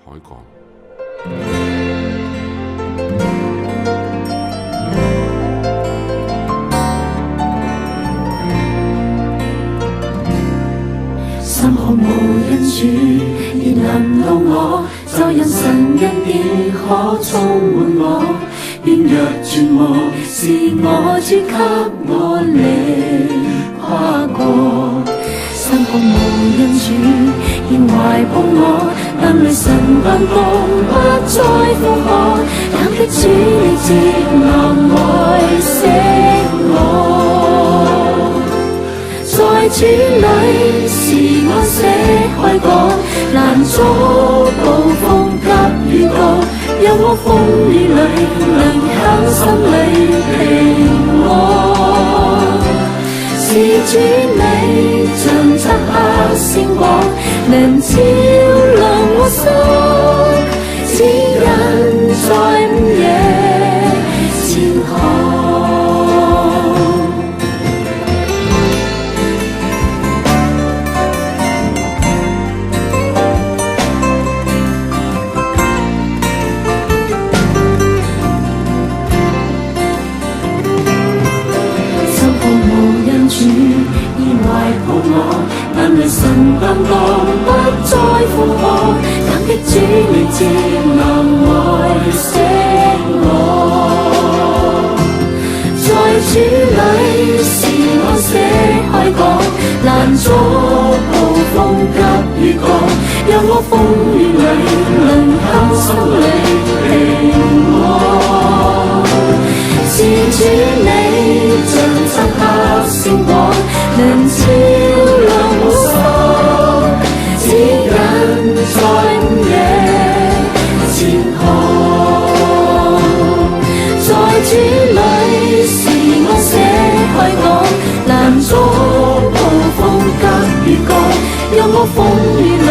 海港。心渴無人主，而能到我，就讓神恩典可充滿我。軟弱絕望，是我主給我力跨過。心渴無人主，現懷抱我，眼淚神感動，不再負荷。感激主你接納愛惜我。在主裏是我寫開講，難阻暴風急雨告，讓我風雨裏能靠心裏平安。是主你像漆黑星光，能照亮我心，指引在午夜前行。眼淚神感動，不再負荷，感激主你接納愛惜我。在主裏是我寫開講，難阻暴風急雨降，讓我風雨裏能靠心裏平安。是主你像漆黑星光，能照亮我心，指引在午夜前行。在主裏是我寫開講，難阻暴風急雨降，讓我風雨裏